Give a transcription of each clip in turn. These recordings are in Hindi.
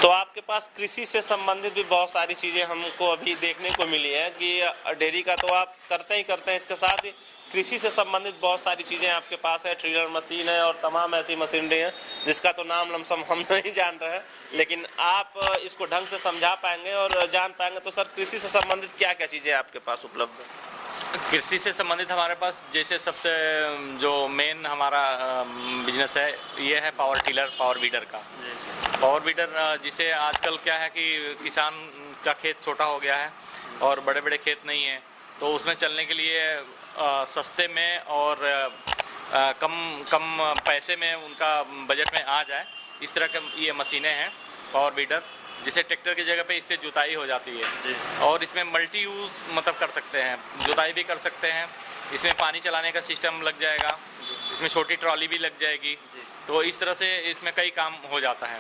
तो आपके पास कृषि से संबंधित भी बहुत सारी चीज़ें हमको अभी देखने को मिली है कि डेयरी का तो आप करते हैं, इसके साथ ही कृषि से संबंधित बहुत सारी चीज़ें आपके पास है। ट्रिलर मशीन है और तमाम ऐसी मशीनरी हैं जिसका तो नाम लमसम हम नहीं जान रहे हैं, लेकिन आप इसको ढंग से समझा पाएंगे और जान पाएंगे। तो सर, कृषि से संबंधित क्या क्या चीज़ें आपके पास उपलब्ध है? कृषि से संबंधित हमारे पास जैसे सबसे जो मेन हमारा बिजनेस है ये है पावर टिलर, पावर वीडर का। पावर वीडर जिसे आजकल क्या है कि किसान का खेत छोटा हो गया है और बड़े बड़े खेत नहीं है, तो उसमें चलने के लिए सस्ते में और कम पैसे में उनका बजट में आ जाए, इस तरह के ये मशीनें हैं पावर वीडर, जिसे ट्रैक्टर की जगह पे इससे जुताई हो जाती है और इसमें मल्टी यूज़ मतलब कर सकते हैं, जुताई भी कर सकते हैं, इसमें पानी चलाने का सिस्टम लग जाएगा, इसमें छोटी ट्रॉली भी लग जाएगी, तो इस तरह से इसमें कई काम हो जाता है।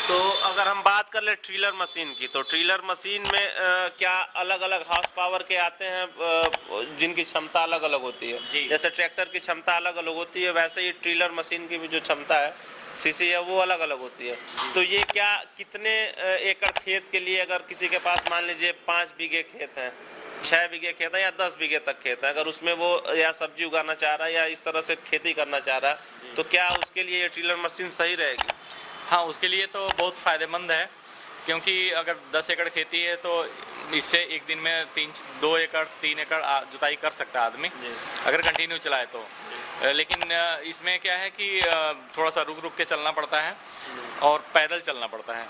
तो अगर हम बात कर ले ट्रिलर मशीन की, तो ट्रिलर मशीन में क्या अलग अलग हाउस पावर के आते हैं जिनकी क्षमता अलग अलग होती है? जैसे ट्रैक्टर की क्षमता अलग अलग होती है, वैसे ही ट्रिलर मशीन की भी जो क्षमता है, सीसी है, वो अलग अलग होती है। तो ये क्या कितने एकड़ खेत के लिए, अगर किसी के पास मान लीजिए 5 बीघे खेत है, 6 बीघे खेत है या 10 बीघे तक खेत है, अगर उसमें वो या सब्जी उगाना चाह रहा है या इस तरह से खेती करना चाह रहा है, तो क्या उसके लिए ये ट्रिलर मशीन सही रहेगी? हाँ, उसके लिए तो बहुत फ़ायदेमंद है, क्योंकि अगर 10 एकड़ खेती है तो इससे एक दिन में 2 एकड़ 3 एकड़ जुताई कर सकता है आदमी, अगर कंटिन्यू चलाए तो। लेकिन इसमें क्या है कि थोड़ा सा रुक रुक के चलना पड़ता है और पैदल चलना पड़ता है,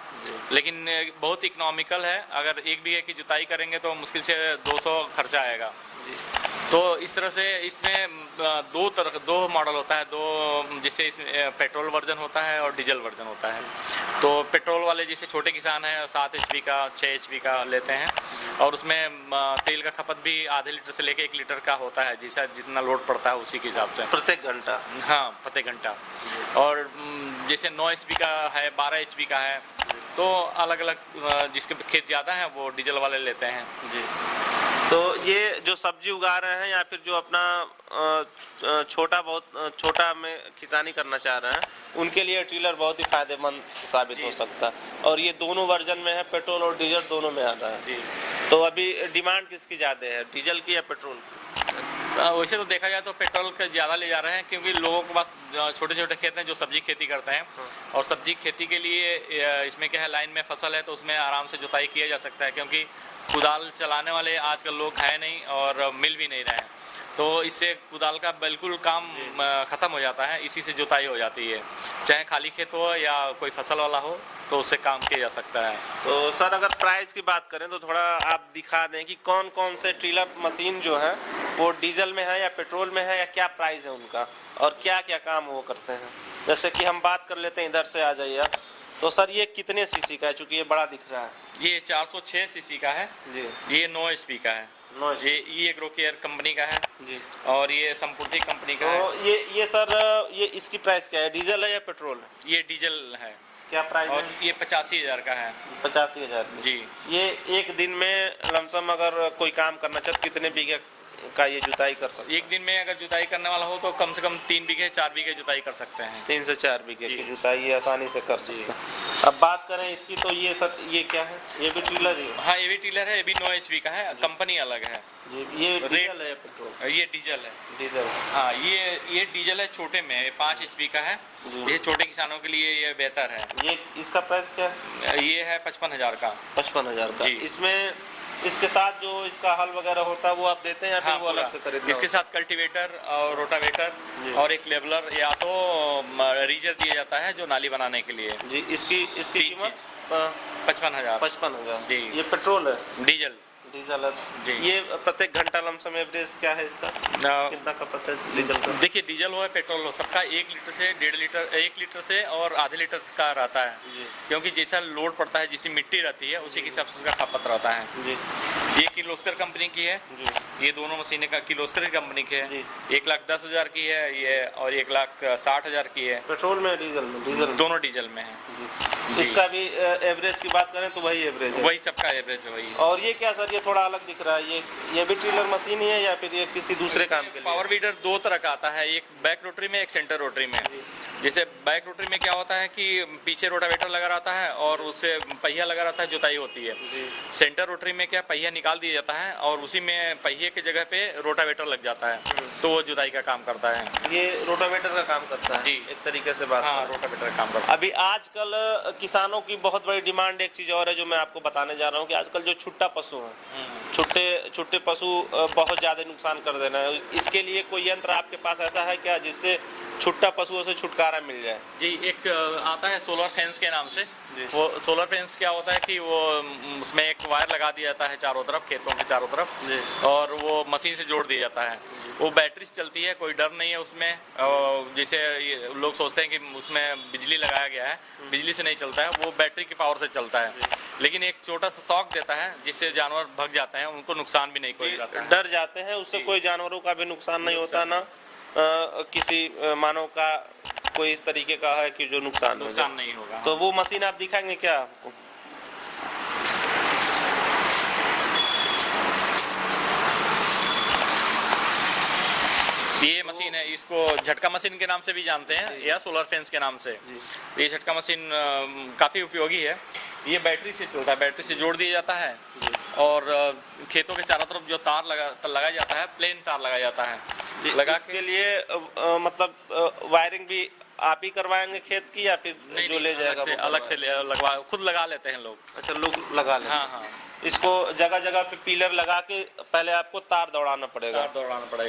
लेकिन बहुत इकोनॉमिकल है। अगर 1 बीघे की जुताई करेंगे तो मुश्किल से 200 खर्चा आएगा। तो इस तरह से इसमें दो मॉडल होता है, जैसे इसमें पेट्रोल वर्जन होता है और डीजल वर्जन होता है। तो पेट्रोल वाले जैसे छोटे किसान हैं 7 HP का 6 HP का लेते हैं और उसमें तेल का खपत भी आधे लीटर से लेके 1 लीटर का होता है, जैसा जितना लोड पड़ता है उसी के हिसाब से प्रत्येक घंटा। हाँ, प्रत्येक घंटा। और जैसे 9 HP का है, 12 HP का है, तो अलग अलग जिसके खेत ज़्यादा हैं वो डीजल वाले लेते हैं जी। तो ये जो सब्जी उगा रहे हैं या फिर जो अपना छोटा में किसानी करना चाह रहे हैं, उनके लिए ट्रिलर बहुत ही फायदेमंद साबित हो सकता है। और ये दोनों वर्जन में है, पेट्रोल और डीजल दोनों में आता है जी। तो अभी डिमांड किसकी ज़्यादा है, डीजल की या पेट्रोल की? वैसे तो देखा जाए तो पेट्रोल का ज़्यादा ले जा रहे हैं, क्योंकि लोगों के पास छोटे छोटे खेत हैं जो सब्जी खेती करते हैं, और सब्जी खेती के लिए इसमें क्या है, लाइन में फसल है तो उसमें आराम से जुताई किया जा सकता है, क्योंकि कुदाल चलाने वाले आजकल लोग हैं नहीं और मिल भी नहीं रहे हैं, तो इससे कुदाल का बिल्कुल काम ख़त्म हो जाता है, इसी से जुताई हो जाती है। चाहे खाली खेत हो या कोई फसल वाला हो, तो उससे काम किया जा सकता है। तो सर, अगर प्राइस की बात करें तो थोड़ा आप दिखा दें कि कौन कौन से ट्रिलर मशीन जो है वो डीजल में है या पेट्रोल में है, या क्या प्राइस है उनका और क्या क्या काम वो करते हैं। जैसे कि हम बात कर लेते हैं, इधर से आ जाइए आप। तो सर, ये कितने सीसी का है, चूँकि ये बड़ा दिख रहा है? ये 406 सीसी का है जी। ये 9 HP का है। ये एग्रोकेयर कंपनी का है जी, और ये संपूर्ति कंपनी का तो है। ये सर, ये इसकी प्राइस क्या है, डीजल है या पेट्रोल है? ये डीजल है। क्या प्राइस और है? ये 85,000 का है। 85,000 जी। ये एक दिन में लमसम अगर कोई काम करना चाहे कितने बीघे का ये जुताई कर सकते हैं? एक दिन में अगर जुताई करने वाला हो तो कम से कम 3 बीघे 4 बीघे जुताई कर सकते हैं। 3 से 4 बीघे की जुताई ये आसानी से कर सकते हैं। अब बात करें इसकी, तो ये सर, ये क्या है, ये भी टीलर ही है? हाँ, ये भी टीलर है, ये भी 9 HP का है, कंपनी अलग है जी। ये डीजल है या पेट्रोल? ये डीजल है। डीजल। हाँ, ये डीजल है, छोटे में 5 HP का है, ये छोटे किसानों के लिए ये बेहतर है। ये इसका प्राइस क्या है? ये है 55,000 का। 55,000 का। इसमें इसके साथ जो इसका हल वगैरह होता है वो आप देते हैं या फिर वो अलग से खरीदना? इसके साथ कल्टीवेटर और रोटावेटर और एक लेवलर या तो रीजर दिया जाता है जो नाली बनाने के लिए जी। इसकी कीमत 55,000। 55,000 जी। ये पेट्रोल है? डीजल है जी। ये प्रत्येक घंटा लमसम एवरेज क्या है इसका, कितना खपत है डीजल का? देखिए, डीजल हो या पेट्रोल हो, सबका 1 लीटर से 1.5 लीटर, 1 लीटर से और आधे लीटर का रहता है जी। क्योंकि जैसा लोड पड़ता है, जैसी मिट्टी रहती है, उसी के हिसाब से उसका खपत रहता है जी। ये किर्लोस्कर कंपनी की है जी। ये दोनों मशीनें का किर्लोस्कर कंपनी की है। 1,10,000 की है ये, और 1,60,000 की है। पेट्रोल में डीजल में? डीजल, दोनों डीजल में है। इसका भी एवरेज की बात करें तो वही एवरेज है? वही, सबका एवरेज है वही। और ये क्या सर, ये थोड़ा अलग दिख रहा है, ये भी ट्रिलर मशीन ही है या फिर ये किसी दूसरे काम के लिए? पावर वीडर 2 तरह का आता है, एक बैक रोटरी में, एक सेंटर रोटरी में। जैसे बैक रोटरी में क्या होता है कि पीछे रोटावेटर लगा रहता है और उससे पहिया लगा रहता है, जुताई होती है। सेंटर रोटरी में क्या पहिया निकाल दिया जाता है और उसी में पहिए की जगह पे रोटावेटर लग जाता है, तो वो जुताई का काम करता है। ये रोटावेटर का काम करता है जी, एक तरीके से बात। हाँ, रोटावेटर का काम करता है। अभी आजकल किसानों की बहुत बड़ी डिमांड एक चीज और है जो मैं आपको बताने जा रहा हूँ कि आजकल जो छुट्टा पशु है, छुट्टे पशु बहुत ज्यादा नुकसान कर देना है। इसके लिए कोई यंत्र आपके पास ऐसा है क्या जिससे छुट्टा पशुओं से छुटकारा मिल जाए? जी, एक आता है सोलर फेंस के नाम से। वो सोलर फेंस क्या होता है कि वो उसमें एक वायर लगा दिया जाता है चारों तरफ, खेतों के चारों तरफ, और वो मशीन से जोड़ दिया जाता है। वो बैटरी से चलती है, कोई डर नहीं है उसमें। जैसे लोग सोचते हैं कि उसमें बिजली लगाया गया है, बिजली से नहीं चलता है, वो बैटरी की पावर से चलता है। लेकिन एक छोटा सा शॉक देता है जिससे जानवर भग जाते हैं, उनको नुकसान भी नहीं कोई जाता है। डर जाते हैं, उससे कोई जानवरों का भी नुकसान नहीं होता, ना किसी मानव का कोई इस तरीके का है कि जो नुकसान नहीं होगा। तो वो मशीन आप दिखाएंगे क्या आपको? ये मशीन है, इसको झटका मशीन के नाम से भी जानते हैं या सोलर फेंस के नाम से। ये झटका मशीन काफ़ी उपयोगी है। ये बैटरी से चलता है, बैटरी से जोड़ दिया जाता है और खेतों के चारों तरफ जो तार लगाया जाता है, प्लेन तार लगाया जाता है। लगा के लिए मतलब वायरिंग भी आप ही करवाएंगे खेत की या फिर जो ले जाएगा अलग से लगवा, खुद लगा लेते हैं लोग। अच्छा, लोग लगा लेते हैं। हाँ हाँ, इसको जगह जगह पे पिलर लगा के पहले आपको तार दौड़ाना पड़ेगा।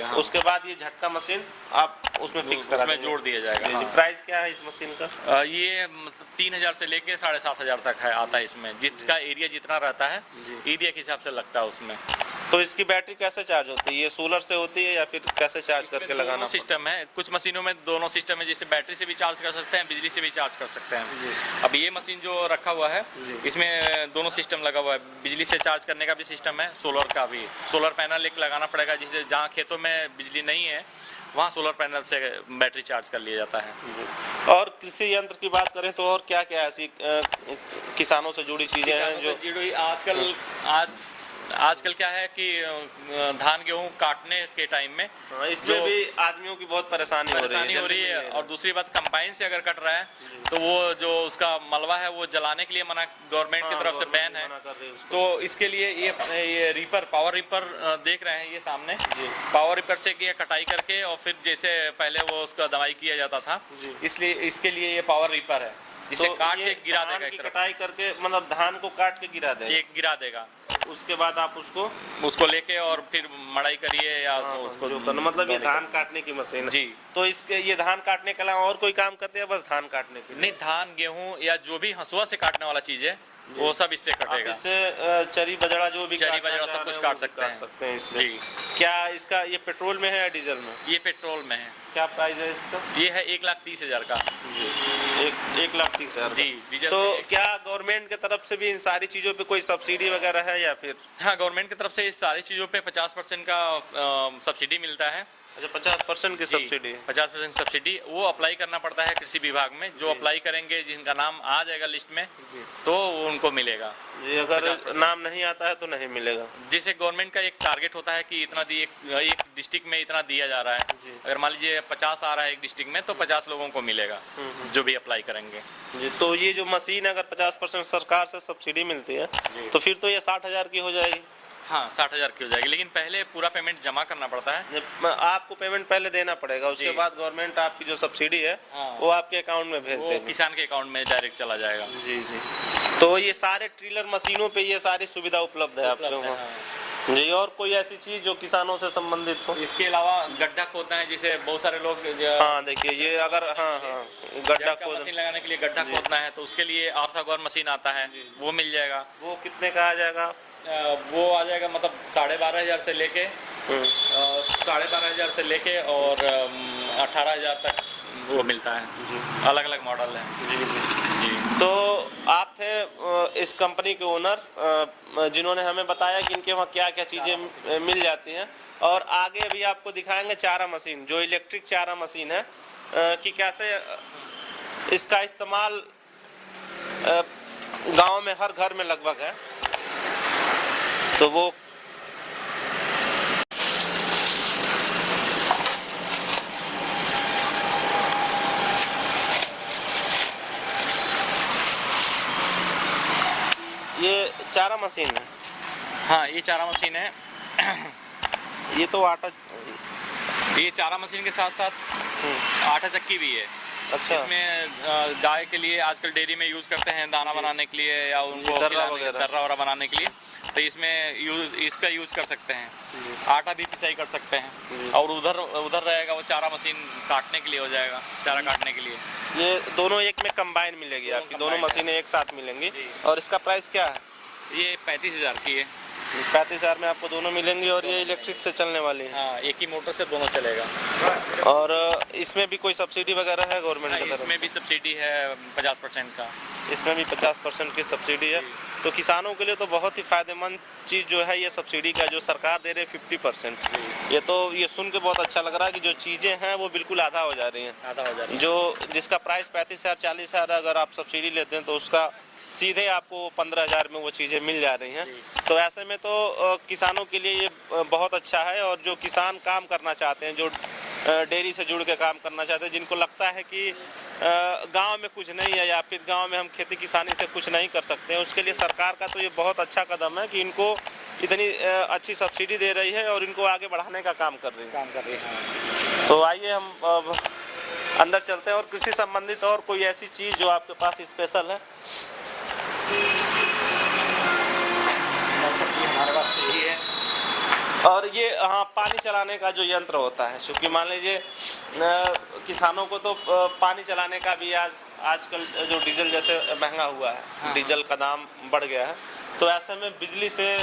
हाँ। उसके बाद ये झटका मशीन आप उसमें फिक्स करा उसमें जोड़ दिया जाएगा। हाँ। प्राइस क्या है इस मशीन का? ये मतलब 3000 से लेके 7500 तक है, आता है इसमें। जिसका एरिया जितना रहता है, एरिया के हिसाब से लगता है उसमें। तो इसकी बैटरी कैसे चार्ज होती है? ये सोलर से होती है या फिर कैसे चार्ज करके लगाना? सिस्टम है, कुछ मशीनों में दोनों सिस्टम है, जैसे बैटरी से भी चार्ज कर सकते हैं, बिजली से भी चार्ज कर सकते हैं। अब ये मशीन जो रखा हुआ है, इसमें दोनों सिस्टम लगा हुआ है। बिजली से चार्ज करने का भी सिस्टम है, सोलर का भी। सोलर पैनल एक लगाना पड़ेगा, जिसे जहाँ खेतों में बिजली नहीं है वहाँ सोलर पैनल से बैटरी चार्ज कर लिया जाता है। और कृषि यंत्र की बात करें तो और क्या क्या ऐसी किसानों से जुड़ी चीजें हैं जो आजकल क्या है कि धान गेहूं काटने के टाइम में इसमें भी आदमियों की बहुत परेशानी हो रही है। और दूसरी बात, कंबाइन से अगर कट रहा है तो वो जो उसका मलबा है वो जलाने के लिए मना, गवर्नमेंट की तरफ से बैन है। तो इसके लिए ये रीपर, पावर रीपर देख रहे हैं ये सामने, पावर रीपर से कटाई करके और फिर जैसे पहले वो उसका दवाई किया जाता था, इसलिए इसके लिए ये पावर रीपर है, जिसे काट के गिरा देगा। कटाई करके मतलब धान को काट के गिरा देगा। उसके बाद आप उसको लेके और फिर मड़ाई करिए या उसको जो करना, मतलब ये धान काटने की मशीन जी। तो इसके ये धान काटने के अलावा और कोई काम करते हैं? बस धान काटने के? नहीं, धान गेहूं या जो भी हंसुआ से काटने वाला चीज है वो सब इससे कटेगा। इससे चरी बजड़ा जो भी चरी बजड़ा सब कुछ काट सकते हैं इससे। जी। क्या इसका ये पेट्रोल में है या डीजल में? ये पेट्रोल में है। क्या प्राइस है इसका? ये है 1,30,000 का। 1,30,000 जी, डीजल। तो क्या गवर्नमेंट की तरफ से भी इन सारी चीजों पे कोई सब्सिडी वगैरह है या फिर? हाँ, गवर्नमेंट की तरफ से इस सारी चीजों पे 50% का सब्सिडी मिलता है। अच्छा, 50% की सब्सिडी? 50% सब्सिडी वो अप्लाई करना पड़ता है कृषि विभाग में। जो अप्लाई करेंगे, जिनका नाम आ जाएगा लिस्ट में, तो उनको मिलेगा। अगर नाम नहीं आता है तो नहीं मिलेगा। जैसे गवर्नमेंट का एक टारगेट होता है कि इतना एक डिस्ट्रिक्ट में इतना दिया जा रहा है। अगर मान लीजिए 50 आ रहा है एक डिस्ट्रिक्ट में, तो 50 लोगों को मिलेगा जो भी अप्लाई करेंगे। तो ये जो मशीन अगर 50% सरकार से सब्सिडी मिलती है तो फिर तो ये 60,000 की हो जाएगी? हाँ, 60,000 की हो जाएगी, लेकिन पहले पूरा पेमेंट जमा करना पड़ता है। आपको पेमेंट पहले देना पड़ेगा, उसके बाद गवर्नमेंट आपकी जो सब्सिडी है वो आपके अकाउंट में भेज देगी। किसान के अकाउंट में डायरेक्ट चला जाएगा। जी जी। तो ये सारे ट्रिलर मशीनों पे ये सारी सुविधा उपलब्ध है आप लोगों को जी। और कोई ऐसी चीज जो किसानों से संबंधित हो? इसके अलावा गड्ढा खोदना है, जिसे बहुत सारे लोग हाँ देखिए, ये अगर गड्ढा खोद मशीन लगाने के लिए गड्ढा खोदना है तो उसके लिए आर्थागोर मशीन आता है, वो मिल जाएगा। वो कितने का आ जाएगा? वो आ जाएगा मतलब 12,500 से लेके 12,500 से लेके और 18,000 तक वो मिलता है। अलग अलग मॉडल है। जी जी। तो आप थे इस कंपनी के ओनर जिन्होंने हमें बताया कि इनके वहाँ क्या क्या चीज़ें मिल जाती हैं, और आगे अभी आपको दिखाएंगे चारा मशीन, जो इलेक्ट्रिक चारा मशीन है, कि कैसे इसका इस्तेमाल गांव में हर घर में लगभग है। तो वो ये चारा मशीन है। हाँ, ये चारा मशीन है। ये तो आटा, ये चारा मशीन के साथ साथ आटा चक्की भी है। अच्छा। इसमें गाय के लिए आजकल डेयरी में यूज़ करते हैं दाना बनाने के लिए या उनको दर्रा वगैरह बनाने के लिए, तो इसमें इसका यूज़ कर सकते हैं। आटा भी पिसाई कर सकते हैं। और उधर रहेगा वो चारा मशीन काटने के लिए हो जाएगा, चारा काटने के लिए। ये दोनों एक में कंबाइन मिलेगी आपकी, दोनों मशीनें एक साथ मिलेंगी। और इसका प्राइस क्या है? ये 35,000 की है। 35,000 में आपको दोनों मिलेंगी और ये इलेक्ट्रिक से चलने वाली है। हाँ, एक ही मोटर से दोनों चलेगा। और इसमें भी कोई सब्सिडी वगैरह है गवर्नमेंट की तरफ? इसमें भी सब्सिडी है 50% का। इसमें भी 50% की सब्सिडी है। तो किसानों के लिए तो बहुत ही फायदेमंद चीज़ जो है ये सब्सिडी का जो सरकार दे रही है 50%। ये सुन के बहुत अच्छा लग रहा है कि जो चीज़ें हैं वो बिल्कुल आधा हो जा रही हैं। आधा हो जा रही है। जो जिसका प्राइस 35,000 40,000 अगर आप सब्सिडी लेते हैं तो उसका सीधे आपको 15,000 में वो चीज़ें मिल जा रही हैं। तो ऐसे में तो किसानों के लिए ये बहुत अच्छा है। और जो किसान काम करना चाहते हैं, जो डेयरी से जुड़ के काम करना चाहते हैं, जिनको लगता है कि गांव में कुछ नहीं है या फिर गांव में हम खेती किसानी से कुछ नहीं कर सकते हैं, उसके लिए सरकार का तो ये बहुत अच्छा कदम है कि इनको इतनी अच्छी सब्सिडी दे रही है और इनको आगे बढ़ाने का काम कर रही है। तो आइए हम अब अंदर चलते हैं और कृषि संबंधित और कोई ऐसी चीज़ जो आपके पास स्पेशल है। हमारे पास यही है। और ये हाँ, पानी चलाने का जो यंत्र होता है, क्योंकि मान लीजिए किसानों को तो पानी चलाने का भी आजकल जो डीजल जैसे महंगा हुआ है, हाँ। डीजल का दाम बढ़ गया है, तो ऐसे में बिजली से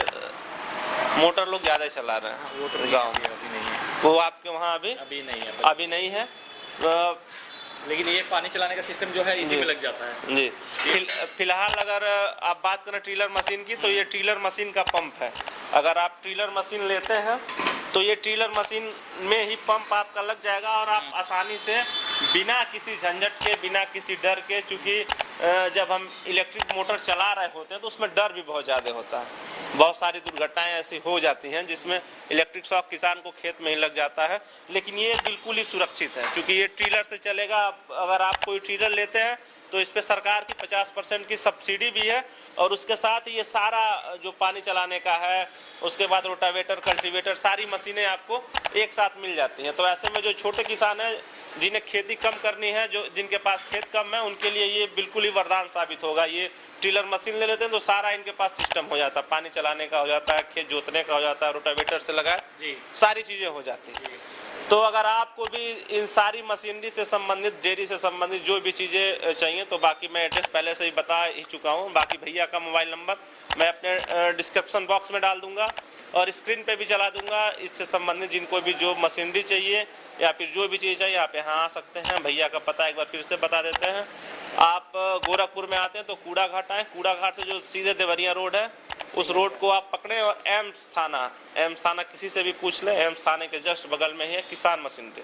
मोटर लोग ज़्यादा चला रहे हैं गाँव में। अभी नहीं है। वो आपके वहाँ अभी नहीं है। लेकिन ये पानी चलाने का सिस्टम जो है इसी में लग जाता है जी। फिलहाल अगर आप बात करें ट्रिलर मशीन की, तो ये ट्रिलर मशीन का पंप है। अगर आप ट्रिलर मशीन लेते हैं तो ये ट्रिलर मशीन में ही पंप आपका लग जाएगा और आप आसानी से बिना किसी झंझट के, बिना किसी डर के, चूँकि जब हम इलेक्ट्रिक मोटर चला रहे होते हैं तो उसमें डर भी बहुत ज़्यादा होता है। बहुत सारी दुर्घटनाएं ऐसी हो जाती हैं जिसमें इलेक्ट्रिक शॉक किसान को खेत में ही लग जाता है। लेकिन ये बिल्कुल ही सुरक्षित है, क्योंकि ये ट्रिलर से चलेगा। अगर आप कोई ट्रिलर लेते हैं तो इस पे सरकार की 50% की सब्सिडी भी है। और उसके साथ ये सारा जो पानी चलाने का है, उसके बाद रोटावेटर, कल्टीवेटर, सारी मशीनें आपको एक साथ मिल जाती हैं। तो ऐसे में जो छोटे किसान हैं, जिन्हें खेती कम करनी है, जिनके पास खेत कम है, उनके लिए ये बिल्कुल ही वरदान साबित होगा। ये ट्रिलर मशीन ले लेते हैं तो सारा इनके पास सिस्टम हो जाता है, पानी चलाने का हो जाता है, खेत जोतने का हो जाता है, रोटावेटर से लगा सारी चीज़ें हो जाती हैं। तो अगर आपको भी इन सारी मशीनरी से संबंधित, डेयरी से संबंधित जो भी चीज़ें चाहिए, तो बाकी मैं एड्रेस पहले से ही बता ही चुका हूँ। बाकी भैया का मोबाइल नंबर मैं अपने डिस्क्रिप्शन बॉक्स में डाल दूंगा और स्क्रीन पे भी चला दूंगा। इससे संबंधित जिनको भी जो मशीनरी चाहिए या फिर जो भी चीज़ चाहिए, आप यहाँ आ सकते हैं। भैया का पता एक बार फिर से बता देते हैं। आप गोरखपुर में आते हैं तो कूड़ा घाट आए, कूड़ा घाट से जो सीधे देवरिया रोड है, उस रोड को आप पकड़ें और एम्स थाना किसी से भी पूछ लें, एम्स थाने के जस्ट बगल में ही है किसान मशीनरी।